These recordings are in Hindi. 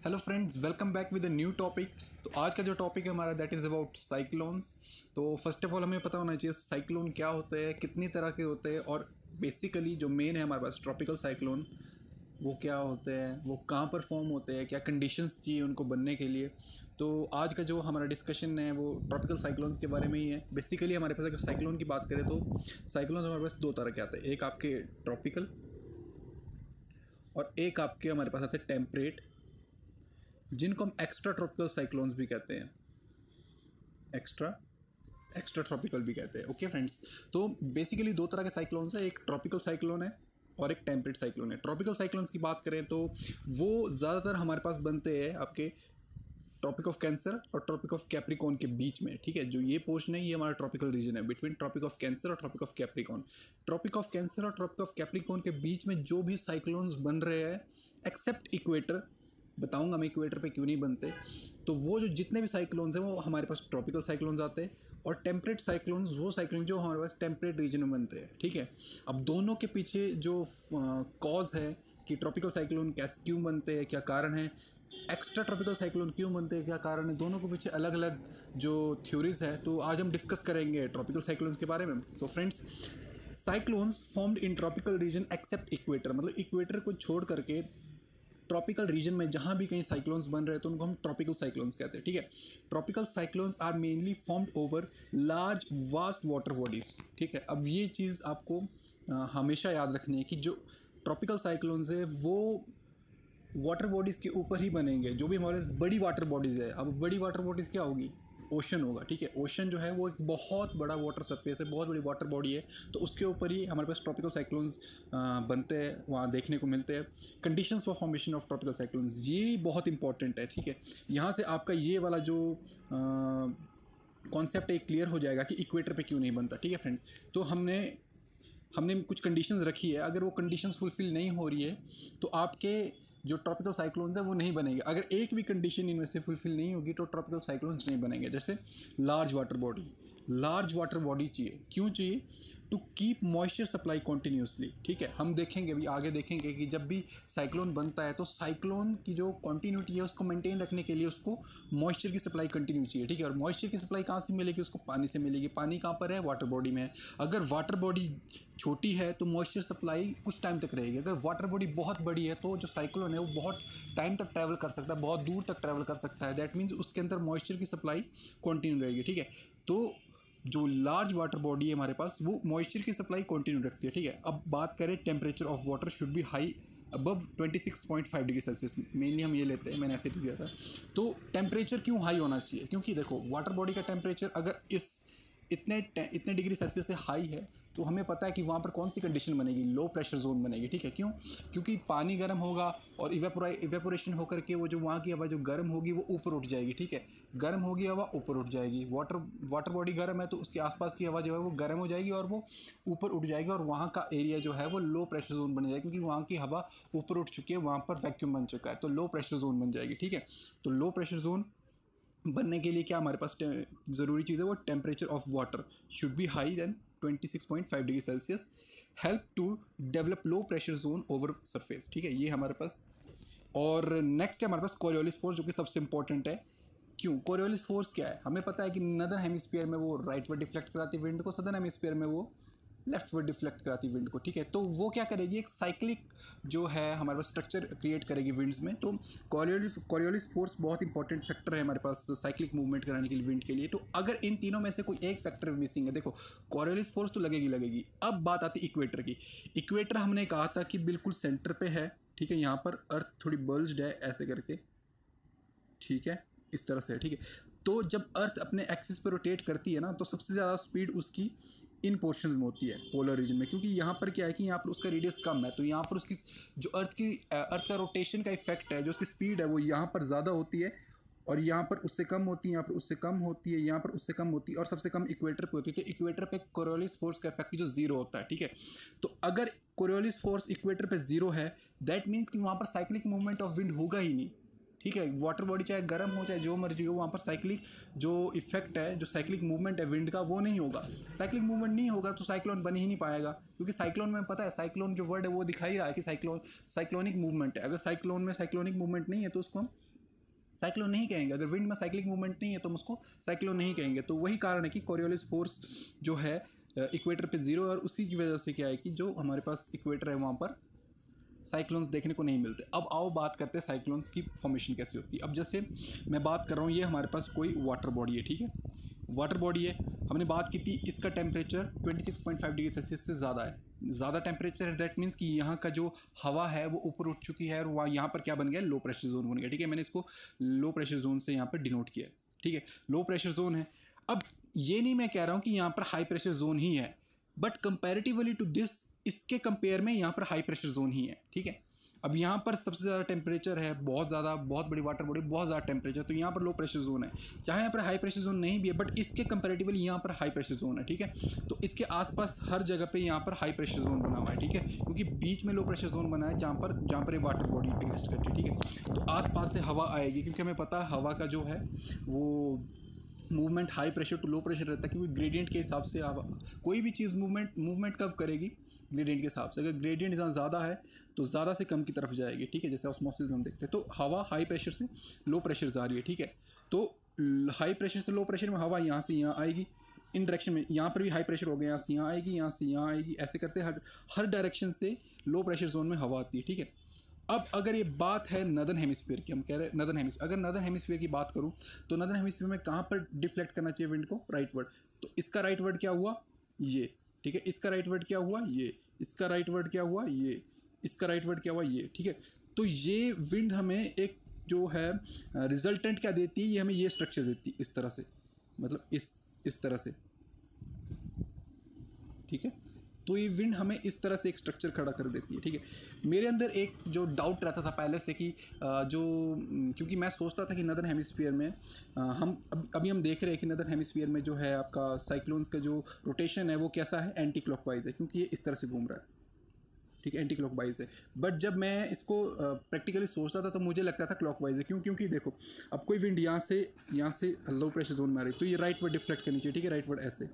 Hello friends, welcome back with a new topic. तो आज का जो टॉपिक है हमारा दैट इज़ अबाउट साइक्लोन्स। तो फर्स्ट ऑफ ऑल हमें पता होना चाहिए साइक्लोन क्या होते हैं, कितनी तरह के होते हैं, और बेसिकली जो मेन है हमारे पास ट्रॉपिकल साइक्लोन वो क्या होते हैं, वो कहाँ पर फॉर्म होते हैं, क्या कंडीशंस चाहिए उनको बनने के लिए। तो आज का जो हमारा डिस्कशन है वो ट्रॉपिकल साइक्लोन्स के बारे में ही है। बेसिकली हमारे पास अगर साइक्लोन की बात करें तो साइक्लोन हमारे पास दो तरह के आते हैं, एक आपके ट्रॉपिकल और एक आपके हमारे पास आते हैं टेम्परेट, जिनको हम एक्स्ट्रा ट्रॉपिकल साइक्लोन्स भी कहते हैं, एक्स्ट्रा एक्स्ट्रा ट्रॉपिकल भी कहते हैं। ओके फ्रेंड्स, तो बेसिकली दो तरह के साइक्लोन्स है, एक ट्रॉपिकल साइक्लोन है और एक टेम्परेट साइक्लोन है। ट्रॉपिकल साइक्लोन्स की बात करें तो वो ज़्यादातर हमारे पास बनते हैं आपके ट्रॉपिक ऑफ कैंसर और ट्रॉपिक ऑफ कैप्रिकॉन के बीच में। ठीक है, जो ये पोर्शन है ये हमारा ट्रॉपिकल रीजन है बिटवीन ट्रॉपिक ऑफ कैंसर और tropic of Capricorn. Tropic of Cancer और ट्रॉपिक ऑफ कैप्रिकॉन के बीच में जो भी साइक्लोन्स बन रहे हैं एक्सेप्ट इक्वेटर, बताऊंगा मैं इक्वेटर पे क्यों नहीं बनते, तो वो जो जितने भी साइक्लोन्स हैं वो हमारे पास ट्रॉपिकल साइक्लोन्स आते हैं। और टेम्परेट साइक्लोन्स वो साइक्लोन जो हमारे पास टेम्परेट रीजन में बनते हैं। ठीक है, अब दोनों के पीछे जो कॉज है कि ट्रॉपिकल साइक्लोन कैसे क्यों बनते हैं, क्या कारण है, एक्स्ट्रा ट्रॉपिकल साइक्लोन क्यों बनते हैं, क्या कारण है, दोनों के पीछे अलग अलग जो थ्योरीज है, तो आज हम डिस्कस करेंगे ट्रॉपिकल साइक्लोन्स के बारे में। तो friends, cyclones formed in tropical region except equator, मतलब इक्वेटर को छोड़ करके ट्रॉपिकल रीजन में जहाँ भी कहीं साइक्लोन्स बन रहे हैं तो उनको हम ट्रॉपिकल साइक्लोन्स कहते हैं। ठीक है, tropical cyclones are mainly formed over large vast water bodies. ठीक है, अब ये चीज़ आपको हमेशा याद रखनी है कि जो ट्रॉपिकल साइक्लोन्स है वो वाटर बॉडीज़ के ऊपर ही बनेंगे, जो भी हमारे बड़ी वाटर बॉडीज़ है। अब बड़ी वाटर बॉडीज़ क्या होगी, ओशन होगा। ठीक है, ओशन जो है वो एक बहुत बड़ा वाटर सरफेस है, बहुत बड़ी वाटर बॉडी है, तो उसके ऊपर ही हमारे पास ट्रॉपिकल साइक्लोन्स बनते हैं, वहाँ देखने को मिलते हैं। Conditions for formation of tropical cyclones ये बहुत इंपॉर्टेंट है। ठीक है, यहाँ से आपका ये वाला जो कॉन्सेप्ट एक क्लियर हो जाएगा कि इक्वेटर पे क्यों नहीं बनता। ठीक है फ्रेंड्स, तो हमने कुछ कंडीशंस रखी है, अगर वो कंडीशंस फुलफिल नहीं हो रही है तो आपके जो ट्रॉपिकल साइक्लोन्स है वो नहीं बनेंगे। अगर एक भी कंडीशन इनमें से फुलफिल नहीं होगी तो ट्रॉपिकल साइक्लोन्स नहीं बनेंगे। जैसे लार्ज वाटर बॉडी चाहिए, क्यों चाहिए, to keep moisture supply continuously. ठीक है, हम देखेंगे अभी आगे देखेंगे कि जब भी साइक्लोन बनता है तो साइक्लोन की जो कॉन्टीन्यूटी है उसको मेंटेन रखने के लिए उसको मॉइस्चर की सप्लाई कंटिन्यू चाहिए। ठीक है, और मॉइस्चर की सप्लाई कहाँ से मिलेगी, उसको पानी से मिलेगी। पानी कहाँ पर है, वाटर बॉडी में है। अगर वाटर बॉडी छोटी है तो मॉइस्चर सप्लाई कुछ टाइम तक रहेगी। अगर वाटर बॉडी बहुत बड़ी है तो जो साइक्लोन है वो बहुत टाइम तक ट्रैवल कर सकता है, बहुत दूर तक ट्रैवल कर सकता है। दैट मीन्स उसके अंदर मॉइस्चर की सप्लाई कंटिन्यू रहेगी। ठीक है, तो जो लार्ज वाटर बॉडी है हमारे पास वो मॉइस्चर की सप्लाई कंटिन्यू रखती है। ठीक है, अब बात करें temperature of water should be high above 26.5 degree Celsius, mainly हम ये लेते हैं, मैंने ऐसे लिख दिया था। तो टेम्परेचर क्यों हाई होना चाहिए, क्योंकि देखो वाटर बॉडी का टेम्परेचर अगर इतने डिग्री सेल्सियस से हाई है तो हमें पता है कि वहाँ पर कौन सी कंडीशन बनेगी, लो प्रेशर जोन बनेगी। ठीक है, क्यों, क्योंकि पानी गर्म होगा और इवेपोरेशन होकर के वो जो वहाँ की हवा जो गर्म होगी वो ऊपर उठ जाएगी। ठीक है, गर्म होगी हवा ऊपर उठ जाएगी, वाटर बॉडी गर्म है तो उसके आसपास की हवा जो है वो गर्म हो जाएगी और वो ऊपर उठ जाएगी, और वहाँ का एरिया जो है वो लो प्रेशर जोन बन जाएगा, क्योंकि वहाँ की हवा ऊपर उठ चुकी है, वहाँ पर वैक्यूम बन चुका है, तो लो प्रेशर जोन बन जाएगी। ठीक है, तो लो प्रेशर जोन बनने के लिए क्या हमारे पास ज़रूरी चीज़ है, वो temperature of water should be high then 26.5 degree Celsius, help to develop low pressure zone over surface. ठीक है, ये हमारे पास। और नेक्स्ट है हमारे पास कोरियोलिस फोर्स, जो कि सबसे इंपॉर्टेंट है। क्यों, कोरियोलिस फोर्स क्या है, हमें पता है कि नदर्न हेमिस्फीयर में वो राइट वर्ड डिफ्लेक्ट कराती है विंड को, सदर्न हेमिस्फीयर में वो लेफ्ट वर्ड डिफ्लेक्ट कराती है विंड को। ठीक है, तो वो क्या करेगी, एक साइक्लिक जो है हमारे पास स्ट्रक्चर क्रिएट करेगी विंड्स में। तो कोरियोलिस फोर्स बहुत इंपॉर्टेंट फैक्टर है हमारे पास साइक्लिक मूवमेंट कराने के लिए विंड के लिए। तो अगर इन तीनों में से कोई एक फैक्टर मिसिंग है, देखो कोरियोलिस फोर्स तो लगेगी। अब बात आती है इक्वेटर की। इक्वेटर हमने कहा था कि बिल्कुल सेंटर पे है। ठीक है, यहाँ पर अर्थ थोड़ी बल्ज्ड है ऐसे करके, ठीक है, इस तरह से है। ठीक है, तो जब अर्थ अपने एक्सिस पर रोटेट करती है ना तो सबसे ज़्यादा स्पीड उसकी इन पोर्शन में होती है, पोलर रीजन में, क्योंकि यहाँ पर क्या है कि यहाँ पर उसका रेडियस कम है, तो यहाँ पर उसकी जो अर्थ का रोटेशन का इफेक्ट है, जो उसकी स्पीड है वो यहाँ पर ज़्यादा होती है, और यहाँ पर उससे कम होती है, यहाँ पर उससे कम होती है, यहाँ पर उससे कम होती है, और सबसे कम इक्वेटर पे होती है। तो इक्वेटर पे कोरियोलिस फोर्स का इफेक्ट जो जीरो होता है। ठीक है, तो अगर कोरियोलिस फोर्स इक्वेटर पे जीरो है दैट मीन्स कि वहाँ पर साइक्लिक मूवमेंट ऑफ विंड होगा ही नहीं। ठीक है, वाटर बॉडी चाहे गर्म हो चाहे जो मर्जी हो, वहाँ पर साइक्लिक जो इफेक्ट है, जो साइक्लिक मूवमेंट है विंड का, वो नहीं होगा। साइक्लिक मूवमेंट नहीं होगा तो साइक्लोन बन ही नहीं पाएगा, क्योंकि साइक्लोन में पता है, साइक्लोन जो वर्ड है वो दिखा ही रहा है कि साइक्लोनिक मूवमेंट है। अगर साइक्लोन में साइक्लोनिक मूवमेंट नहीं है तो उसको हम साइक्लोन नहीं कहेंगे। अगर विंड में साइक्लिक मूवमेंट नहीं है तो हम उसको साइक्लोन नहीं कहेंगे। तो वही कारण है कि कोरियोलिस फोर्स जो है इक्वेटर पे ज़ीरो, और उसी की वजह से क्या है कि जो हमारे पास इक्वेटर है वहाँ पर साइक्लोन्स देखने को नहीं मिलते। अब आओ बात करते हैं साइक्लोन्स की फॉर्मेशन कैसे होती है। अब जैसे मैं बात कर रहा हूँ, ये हमारे पास कोई वाटर बॉडी है, ठीक है, वाटर बॉडी है, हमने बात की थी इसका टेम्परेचर 26.5 डिग्री सेल्सियस से ज़्यादा है, ज़्यादा टेम्परेचर है, दैट मीन्स कि यहाँ का जो हवा है वो ऊपर उठ चुकी है और वहाँ यहाँ पर क्या बन गया, लो प्रेशर जोन बन गया, ठीक है। मैंने इसको लो प्रेशर जोन से यहाँ पर डिनोट किया है, ठीक है, लो प्रेशर जोन है। अब ये नहीं मैं कह रहा हूँ कि यहाँ पर हाई प्रेशर जोन ही है, बट कंपेरेटिवली टू दिस, इसके कंपेयर में यहाँ पर हाई प्रेशर जोन ही है, ठीक है। अब यहाँ पर सबसे ज़्यादा टेम्परेचर है, बहुत ज़्यादा, बहुत बड़ी वाटर बॉडी, बहुत ज़्यादा टेम्परेचर, तो यहाँ पर लो प्रेशर जोन है। चाहे यहाँ पर हाई प्रेशर जोन नहीं भी है, बट इसके कंपैरेटिवली यहाँ पर हाई प्रेशर जोन है, ठीक है। तो इसके आसपास हर जगह पे यहाँ पर हाई प्रेशर जोन बना हुआ है, ठीक है, क्योंकि बीच में लो प्रेशर जोन बना है जहाँ पर ये वाटर बॉडी एग्जिस्ट करती है, ठीक है। तो आसपास से हवा आएगी, क्योंकि हमें पता है हवा का जो है वो movement high pressure to low pressure रहता है, क्योंकि ग्रेडियंट के हिसाब से कोई भी चीज़ मूवमेंट कब करेगी, ग्रेडियंट के हिसाब से। अगर ग्रेडियंट जहाँ ज़्यादा है तो ज़्यादा से कम की तरफ जाएगी, ठीक है, जैसे ऑस्मोसिस में हम देखते हैं। तो हवा हाई प्रेशर से लो प्रेशर जा रही है, ठीक है। तो हाई प्रेशर से लो प्रेशर में हवा यहाँ से यहाँ आएगी, इन डायरेक्शन में, यहाँ पर भी हाई प्रेशर हो गया, यहाँ से यहाँ आएगी, यहाँ से यहाँ आएगी, ऐसे करते हर डायरेक्शन से लो प्रेशर जोन में हवा आती है, ठीक है। अब अगर ये बात है नदर्न हेमिस्फीयर की, हम कह रहे हैं नदर्न हेमिस्फीयर, अगर नदर्न हेमिस्फीयर की बात करूँ तो नदर्न हेमिस्फीयर में कहाँ पर डिफ्लेक्ट करना चाहिए विंड को, राइट वर्ड। तो इसका राइट वर्ड क्या हुआ, ये, ठीक है, इसका राइट वर्ड क्या हुआ, ये, इसका राइट वर्ड क्या हुआ, ये, इसका राइट वर्ड क्या हुआ, ये, ठीक है। तो ये विंड हमें एक जो है रिजल्टेंट क्या देती है, ये हमें ये स्ट्रक्चर देती है, इस तरह से, मतलब इस तरह से, ठीक है। तो ये विंड हमें इस तरह से एक स्ट्रक्चर खड़ा कर देती है, ठीक है। मेरे अंदर एक जो डाउट रहता था पहले से कि क्योंकि मैं सोचता था कि नदर्न हेमिस्फीयर में अभी हम देख रहे हैं कि नदर्न हेमिस्फीयर में जो है आपका साइक्लोन्स का जो रोटेशन है वो कैसा है, एंटी क्लॉकवाइज है, क्योंकि ये इस तरह से घूम रहा है, ठीक है, एंटी क्लॉकवाइज है। बट जब मैं इसको प्रैक्टिकली सोचता था तो मुझे लगता था क्लॉकवाइज है, क्योंकि देखो अब कोई विंड यहाँ से लो प्रेशर जोन में आ रही है तो ये राइट वर्ड डिफ्लेक्ट करनी चाहिए, ठीक है, राइट वर्ड ऐसे,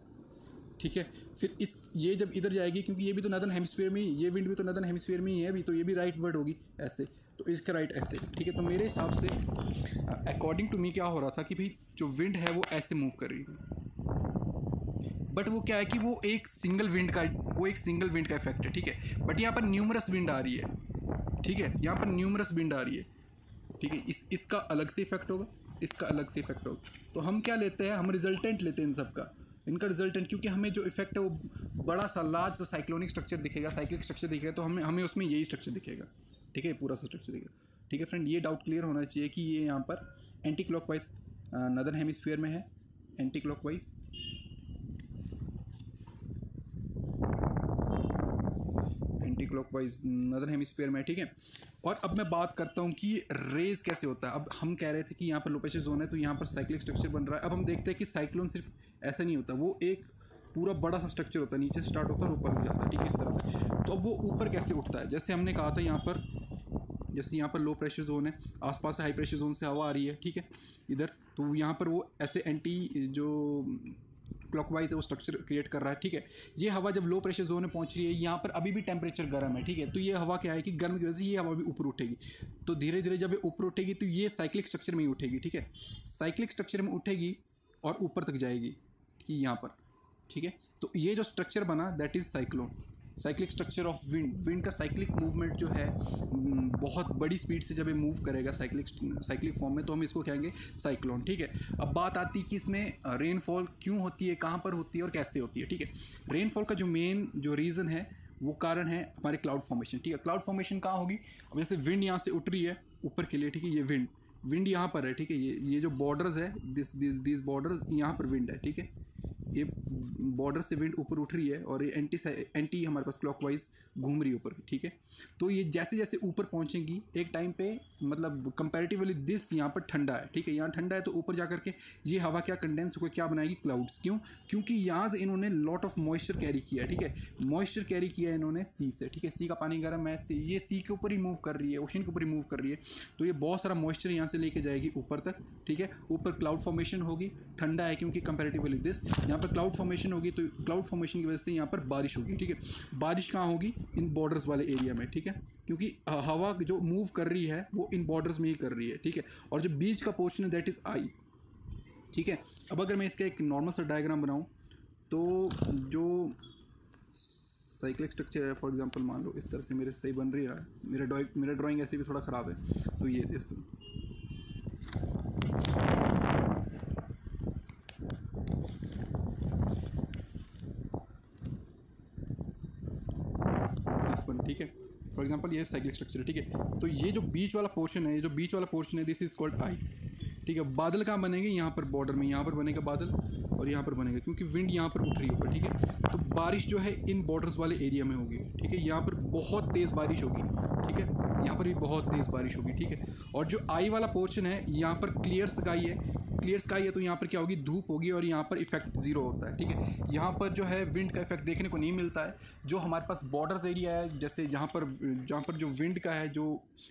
ठीक है। फिर ये जब इधर जाएगी, क्योंकि ये भी तो नदर्न हेमिस्फीयर में ही, ये विंड भी तो नदर्न हेमिस्फीयर में ही है अभी, तो ये भी राइट वर्ड होगी ऐसे, तो इसका राइट ऐसे, ठीक है। तो मेरे हिसाब से अकॉर्डिंग टू मी क्या हो रहा था कि भाई जो विंड है वो ऐसे मूव कर रही है, बट वो क्या है कि वो एक सिंगल विंड का इफेक्ट है, ठीक है। बट यहाँ पर न्यूमरस विंड आ रही है, ठीक है, यहाँ पर न्यूमरस विंड आ रही है, ठीक है। इसका अलग से इफेक्ट होगा, इसका अलग से इफेक्ट होगा। तो हम क्या लेते हैं, हम रिजल्टेंट लेते हैं इन सब का, इनका रिजल्टेंट, क्योंकि हमें जो इफेक्ट है वो बड़ा सा लार्ज सा साइक्लोनिक स्ट्रक्चर दिखेगा, साइक्लिक स्ट्रक्चर दिखेगा, तो हमें उसमें यही स्ट्रक्चर दिखेगा, ठीक है, पूरा सा स्ट्रक्चर दिखेगा, ठीक है फ्रेंड। ये डाउट क्लियर होना चाहिए कि ये यहाँ पर एंटी क्लॉकवाइज नदर्न हेमिस्फीयर में है, anti clockwise, clockwise northern hemisphere में, ठीक है। और अब मैं बात करता हूँ कि रेज कैसे होता है। अब हम कह रहे थे कि यहाँ पर लो प्रेशर जोन है तो यहाँ पर साइक्लिक स्ट्रक्चर बन रहा है। अब हम देखते हैं कि साइक्लोन सिर्फ ऐसा नहीं होता, वो एक पूरा बड़ा सा स्ट्रक्चर होता है, नीचे से स्टार्ट होता है और ऊपर जाता है, ठीक है, इस तरह से। तो अब वो ऊपर कैसे उठता है, जैसे हमने कहा था यहाँ पर, जैसे यहाँ पर लो प्रेशर जोन है, आसपास से हाई प्रेशर जोन से हवा आ रही है, ठीक है, इधर, तो यहाँ पर वो ऐसे एंटी जो क्लॉकवाइज है वो स्ट्रक्चर क्रिएट कर रहा है, ठीक है। ये हवा जब लो प्रेशर जोन में पहुंच रही है, यहाँ पर अभी भी टेम्परेचर गर्म है, ठीक है, तो ये हवा क्या है कि गर्म की वजह से ये हवा भी ऊपर उठेगी। तो धीरे धीरे जब ये ऊपर उठेगी तो ये साइक्लिक स्ट्रक्चर में ही उठेगी, ठीक है, साइक्लिक स्ट्रक्चर में उठेगी और ऊपर तक जाएगी, ठीक है, यहाँ पर, ठीक है। तो ये जो स्ट्रक्चर बना that is cyclone, cyclic structure of wind का साइक्लिक मूवमेंट जो है बहुत बड़ी स्पीड से जब ये मूव करेगा साइक्लिक फॉर्म में, तो हम इसको कहेंगे साइक्लोन, ठीक है। अब बात आती है कि इसमें रेनफॉल क्यों होती है, कहाँ पर होती है और कैसे होती है, ठीक है। रेनफॉल का जो मेन जो रीज़न है वो कारण है हमारे क्लाउड फॉर्मेशन, ठीक है। क्लाउड फॉर्मेशन कहाँ होगी, अब जैसे विंड यहाँ से उठ रही है ऊपर के लिए, ठीक है, ये विंड यहाँ पर है, ठीक है, ये जो बॉर्डर्स है, दिस बॉर्डर्स, यहाँ पर विंड है, ठीक है, ये बॉर्डर से विंड ऊपर उठ रही है और ये एंटी हमारे पास क्लॉकवाइज घूम रही है ऊपर, ठीक है। तो ये जैसे जैसे ऊपर पहुंचेंगी एक टाइम पे, मतलब कंपैरेटिवली दिस यहाँ पर ठंडा है, ठीक है, यहाँ ठंडा है, तो ऊपर जा करके ये हवा क्या कंडेंस होकर क्या बनाएगी, क्लाउड्स। क्यों, क्योंकि यहाँ से इन्होंने लॉट ऑफ मॉइस्चर कैरी किया है, ठीक है, मॉइस्चर कैरी किया है इन्होंने सी से, ठीक है, सी का पानी गर्म है, ये सी के ऊपर ही मूव कर रही है, ओशन के ऊपर ही मूव कर रही है, तो ये बहुत सारा मॉइस्चर यहाँ से लेके जाएगी ऊपर तक, ठीक है। ऊपर क्लाउड फॉर्मेशन होगी, ठंडा है क्योंकि कंपैरेटिवली दिस, यहाँ पर क्लाउड फॉर्मेशन होगी, तो क्लाउड फॉर्मेशन की वजह से यहाँ पर बारिश होगी, ठीक है। बारिश कहाँ होगी? इन बॉर्डर्स वाले एरिया में, ठीक है, क्योंकि हवा जो मूव कर रही है वो इन बॉर्डर्स में ही कर रही है, ठीक है। और जो बीच का पोर्शन है दैट इज़ आई, ठीक है। अब अगर मैं इसका एक नॉर्मल सा डायग्राम बनाऊँ तो जो साइक्लिक स्ट्रक्चर है, फॉर एग्जांपल मान लो इस तरह से मेरे सही बन रही है, मेरा ड्राइंग ऐसे भी थोड़ा ख़राब है, तो ये इस वन, ठीक है। फॉर एग्जांपल ये साइक्लिक स्ट्रक्चर है, ठीक है। तो ये जो बीच वाला पोर्शन है, ये जो बीच वाला पोर्शन है, दिस इज कॉल्ड आई, ठीक है। बादल कहाँ बनेंगे? यहाँ पर बॉर्डर में, यहाँ पर बनेगा बादल और यहाँ पर बनेगा, क्योंकि विंड यहाँ पर उठ रही होगा, ठीक है। तो बारिश जो है इन बॉर्डर्स वाले एरिया में होगी, ठीक है। यहाँ पर बहुत तेज़ बारिश होगी, ठीक है। यहाँ पर भी बहुत तेज़ बारिश होगी, ठीक है। और जो आई वाला पोर्शन है, यहाँ पर क्लियर स्काई है, क्लियर स्काई है, तो यहाँ पर क्या होगी? धूप होगी और यहाँ पर इफेक्ट ज़ीरो होता है, ठीक है। यहाँ पर जो है विंड का इफेक्ट देखने को नहीं मिलता है। जो हमारे पास बॉर्डर्स एरिया है, जैसे जहाँ पर जो विंड का है जो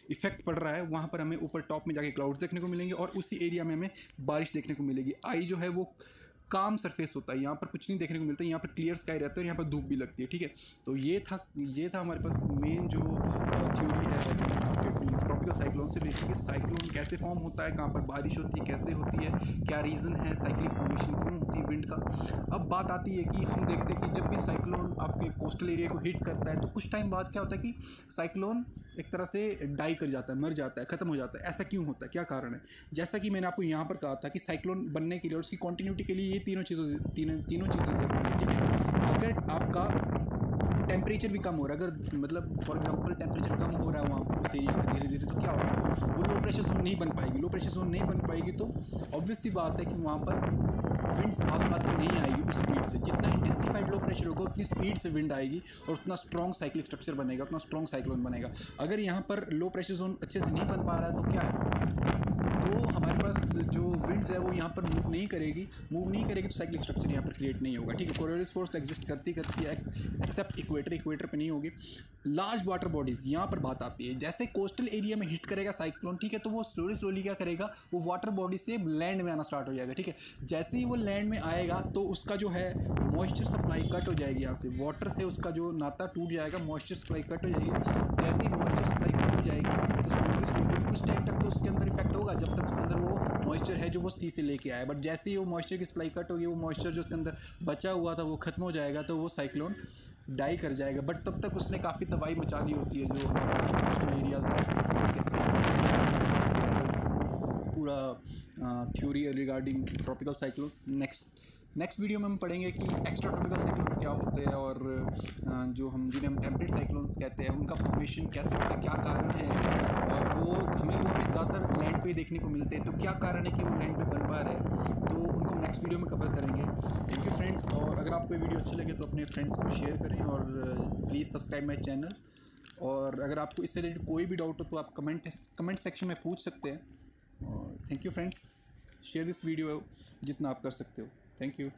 इफेक्ट पड़ रहा है, वहाँ पर हमें ऊपर टॉप में जाके क्लाउड्स देखने को मिलेंगे और उसी एरिया में हमें बारिश देखने को मिलेगी। आई जो है वो काम सरफेस होता है, यहाँ पर कुछ नहीं देखने को मिलता है, यहाँ पर क्लियर स्काई रहता है और यहाँ पर धूप भी लगती है, ठीक है। तो ये था हमारे पास मेन जो थ्योरी है ट्रॉपिकल साइक्लोन से रिलेटेड कि साइक्लोन कैसे फॉर्म होता है, कहाँ पर बारिश होती है, कैसे होती है, क्या रीज़न है, साइक्लिक फॉर्मेशन क्यों होती है विंड का। अब बात आती है कि हम देखते हैं कि जब भी साइक्लोन आपके कोस्टल एरिया को हिट करता है तो कुछ टाइम बाद क्या होता है कि साइक्लोन एक तरह से डाई कर जाता है, मर जाता है, ख़त्म हो जाता है। ऐसा क्यों होता है, क्या कारण है? जैसा कि मैंने आपको यहाँ पर कहा था कि साइक्लोन बनने के लिए और उसकी कॉन्टीन्यूटी के लिए ये तीनों चीज़ें ज़रूरी है, ठीक है। अगर आपका टेम्परेचर भी कम हो रहा है, अगर मतलब फॉर एग्जांपल टेम्परेचर कम हो रहा है वहाँ पर उस एरिया का धीरे धीरे, तो क्या होगा? वो लो प्रेशर जोन नहीं बन पाएगी। लो प्रेशर जोन नहीं बन पाएगी तो ऑब्वियस सी बात है कि वहाँ पर विंड्स आसपास से नहीं आएगी उस स्पीड से। जितना इंटेंसिफाइड लो प्रेशर होगा उतनी स्पीड से विंड आएगी और उतना स्ट्रॉन्ग साइक्लिक स्ट्रक्चर बनेगा, उतना स्ट्रॉन्ग साइक्लोन बनेगा। अगर यहाँ पर लो प्रेशर जोन अच्छे से नहीं बन पा रहा है तो क्या है? तो हमारे पास जो विंड्स है वो यहाँ पर मूव नहीं करेगी तो साइक्लिक स्ट्रक्चर यहाँ पर क्रिएट नहीं होगा, ठीक है। कोरोनल फोर्स तो एग्जिस्ट करती है एक्सेप्ट इक्वेटर पे नहीं होगी। लार्ज वाटर बॉडीज़, यहाँ पर बात आती है, जैसे कोस्टल एरिया में हिट करेगा साइक्लोन, ठीक है, तो वो स्लोली क्या करेगा? वो वाटर बॉडी से लैंड में आना स्टार्ट हो जाएगा, ठीक है। जैसे ही वो लैंड में आएगा तो उसका जो है मॉइस्चर सप्लाई कट हो जाएगी, यहाँ से वाटर से उसका जो नाता टूट जाएगा, मॉइस्चर सप्लाई कट हो जाएगी। जैसे ही मॉइस्चर सप्लाई कट हो जाएगी तो स्लोली कुछ टाइम तक तो उसके अंदर इफेक्ट होगा, जब तक उसके अंदर वो मॉइस्चर है जो वो सी से लेके आया। बट जैसे ही वो मॉइस्चर की सप्लाई कट होगी, वो मॉइस्चर जो उसके अंदर बचा हुआ था वो खत्म हो जाएगा, तो वो साइक्लोन डाई कर जाएगा। बट तब तक उसने काफ़ी तबाही मचा दी होती है जो कोस्टल एरियाज़ है, ठीक है। पूरा theory regarding tropical cyclone next video में हम पढ़ेंगे कि एक्स्ट्रा ट्रॉपिकल साइक्लोन्स क्या होते हैं और जिन्हें हम टेम्परेट साइक्लोन्स कहते हैं उनका फॉर्मेशन कैसे होता है, क्या कारण है, और वो हमें ज़्यादातर लैंड पे देखने को मिलते हैं। तो क्या कारण है कि वो लैंड पे बन पा रहे हैं, तो उनको नेक्स्ट वीडियो में कवर करेंगे। थैंक यू फ्रेंड्स, और अगर आपको वीडियो अच्छी लगे तो अपने फ्रेंड्स को शेयर करें और प्लीज़ सब्सक्राइब माई चैनल। और अगर आपको इससे रिलेटेड कोई भी डाउट हो तो आप कमेंट सेक्शन में पूछ सकते हैं। और thank you friends, share this video जितना आप कर सकते हो। Thank you.